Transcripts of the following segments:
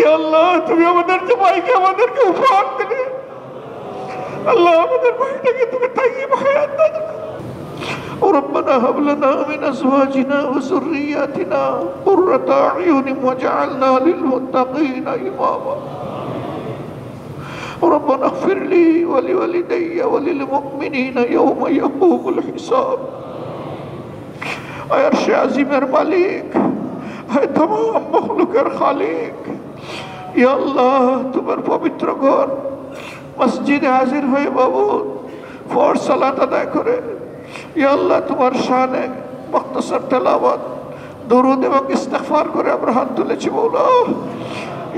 ইয়া আল্লাহ তুমি আমাদের যে ভাইকে আমাদেরকে উপহার দিলে, আল্লাহ আমাদের ভাইটাকে তুমি তাইয়্যিব হায়াত দান করো। ربنا هب لنا من ازواجنا وذرياتنا قرة اعين واجعلنا للمتقين اماما ربنا اغفر لي ولوالدي وللمؤمنين يوم يقوم الحساب اے عرش عظیمের মালিক, হে तमाम মখলুকের খালিক, ইয়া আল্লাহ তোমার পবিত্র ঘর মসজিদে হাজির হয়ে বাবু ফরজ সালাত আদায় করে ইয়া আল্লাহ তোমার শানে মুখতাসার তেলাওয়াত দুরূদ এবং ইস্তিগফার করে আমরা হাত তুলেছি মওলা।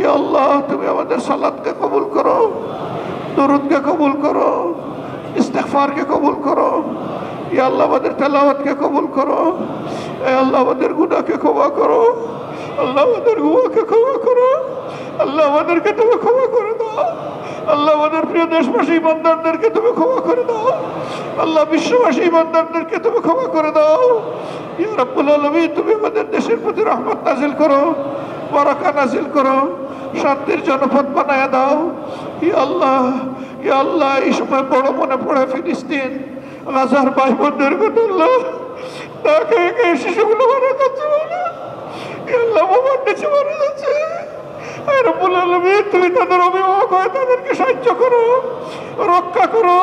ইয়া আল্লাহ তুমি আমাদের সালাতকে কবুল করো, দুরূদকে কবুল করো, ইস্তিগফারকে কবুল করো। ইয়া আল্লাহ আমাদের তেলাওয়াতকে কবুল করো। এ আল্লাহ আমাদের গুনাহকে ক্ষমা করো, আল্লাহ আমাদের গুনাহকে ক্ষমা করো, আল্লাহ আমাদেরকে তুমি ক্ষমা করে দাও। আল্লাহ আমাদের প্রিয় দেশবাসী ইমানদারদেরকে তুমি ক্ষমা করে দাও, আল্লাহ বিশ্ববাসী ইমানদারদেরকে তুমি ক্ষমা করে দাও। ইয়া রাব্বুল আলামিন তুমি আমাদের দেশের প্রতি রহমত নাজিল করো, বারাকা নাজিল করো, শান্তির জনপদ বানায়া দাও। ইয়া আল্লাহ, ইয়া আল্লাহ এই সময় বড় মনে পড়ে ফিলিস্তিন গাজার ভাই বোনদের কথা। আল্লাহ তাকে শিশুগুলো মারা যাচ্ছে, ইয়া আল্লাহ বোমার নিচে মারা যাচ্ছে। রব্বুল আলামিন তুমি তাদের অভিভাবক হয়ে তাদেরকে সাহায্য করো, রক্ষা করো।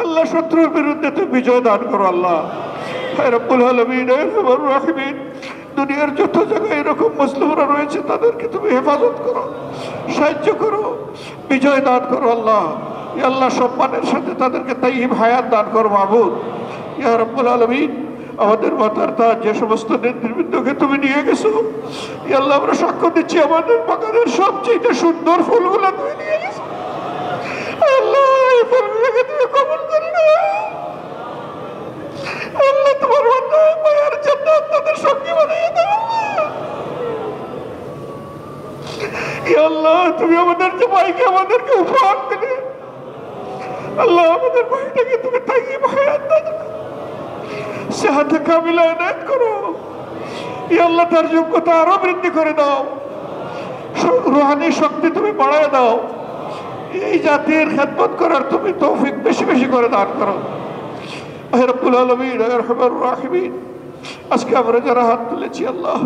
আল্লাহ শত্রুর বিরুদ্ধে তুমি বিজয় দান করো। আল্লাহ রব্বুল আলামিন আরহামার রাহিমিন দুনিয়ার যত জায়গায় এরকম মুসলিমরা রয়েছে তাদেরকে তুমি হেফাজত করো, সাহায্য করো, বিজয় দান করো। আল্লাহ ইয়া আল্লাহ সম্মানের সাথে তাদেরকে তাইয়্যিব হায়াত দান করো মাবুদ। ইয়া রব্বুল আলামিন আমাদের মাতার তার যে সমস্ত নেতৃবৃন্দকে তুমি নিয়ে গেছো, ইয়া আল্লাহ আমরা সাক্ষ্য দিচ্ছি আমাদের বাগানের সবচেয়ে সুন্দর ফুলগুলো তুমি নিয়ে গেছো। আল্লাহ এই ফুলগুলোকে তুমি কবুল করে নাও। আল্লাহ তোমার মায়ের জান্নাত তাদের সঙ্গী বানিয়ে দাও। ইয়া আল্লাহ তুমি আমাদের যে ভাইকে আমাদেরকে উপহার দিলে, আল্লাহ আমাদের ভাইটাকে তুমি তাইয়্যিব হায়াত দান করো, সেহাতে কামিলা এনায়েত করো। ইয়া আল্লাহ তার যোগ্যতা আরো বৃদ্ধি করে দাও, রুহানি শক্তি তুমি বাড়ায় দাও। এই জাতির খেদমত করার তুমি তৌফিক বেশি বেশি করে দান করো। হে রব্বুল আলামিন হে আরহামার রাহিমিন আজকে আমরা যারা হাত তুলেছি আল্লাহ,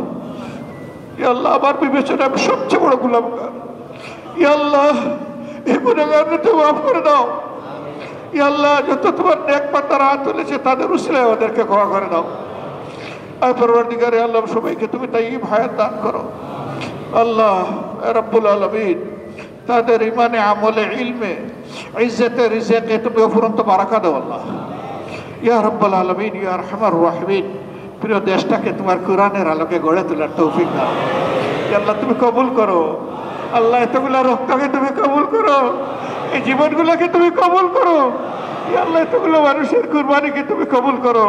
ইয়া আল্লাহ আমার বিবেচনায় আমি সবচেয়ে বড় গুনাহগার। ইয়া আল্লাহ এই গুনাহগারকে তুমি মাফ করে দাও। ইয়া আল্লাহ যত তোমার নেক বান্দারা হাত তুলেছে তাদের উসিলায় ওদেরকে ক্ষমা করে দাও। আয় পরওয়ারদিগারে আল্লাহ সবাইকে তুমি তাইয়্যিব হায়াত দান করো। আল্লাহ রব্বুল আলামিন তাদের ইমানে আমলে ইলমে ইজ্জতে রিজকে তুমি অফুরন্ত বারাকা দাও। আল্লাহ ইয়া রব্বুল আলামিন ইয়া আরহামার রাহিমিন প্রিয় দেশটাকে তোমার কোরআনের আলোকে গড়ে তোলার তৌফিক দাও। ইয়া আল্লাহ তুমি কবুল করো। আল্লাহ এতগুলা রক্তকে তুমি কবুল করো, এই জীবনগুলোকে তুমি কবুল করো। ইয়া আল্লাহ এতগুলো মানুষের কুরবানিকে তুমি কবুল করো।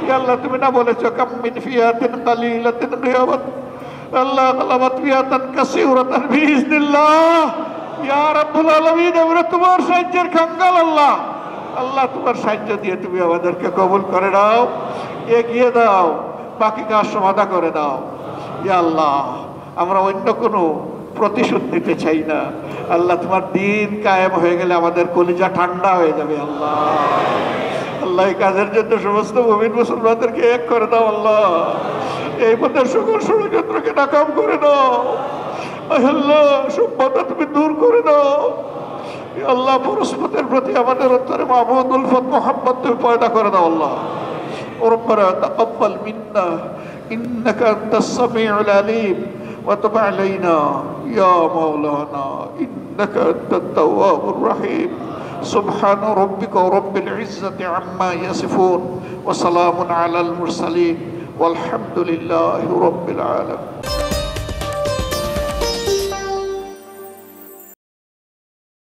ইয়া আল্লাহ তুমি না বলেছো কাম মিন ফিয়াতিন কালিলাতিন গিয়াবাত আল্লাহ গালাবাত ফিয়াতান কাসীরাতান বিইজনিল্লাহ। ইয়া রাব্বুল আলামিন আমরা তোমার সাহায্যের কাঙ্গাল। আল্লাহ আল্লাহ তোমার সাহায্য দিয়ে তুমি আমাদেরকে কবুল করে নাও, এগিয়ে দাও, বাকি কাজ সমাধা করে দাও। ইয়া আল্লাহ আমরা অন্য কোনো প্রতিশোধ নিতে চাই না। আল্লাহ তোমার দিন কায়েম হয়ে গেলে আমাদের কলিজা ঠান্ডা হয়ে যাবে। আল্লাহ আল্লাহ এই কাজের জন্য সমস্ত মুমিন মুসলমানদেরকে এক করে দাও। আল্লাহ এই পথের সকল ষড়যন্ত্রকে নাকাম করে দাও। আল্লাহ সভ্যতা তুমি দূর করে দাও। আল্লাহ পরস্পরের প্রতি আমাদের অন্তরে মাহবুব উলফত মোহাম্মদ তুমি পয়দা করে দাও। আল্লাহ রব্বানা তাকাব্বাল মিন্না ইন্নাকা আনতাস সামিউল আলিম وتب علينا يا مولانا إنك أنت التواب الرحيم سبحان ربك رب العزة عما يصفون وسلام على المرسلين والحمد لله رب العالمين.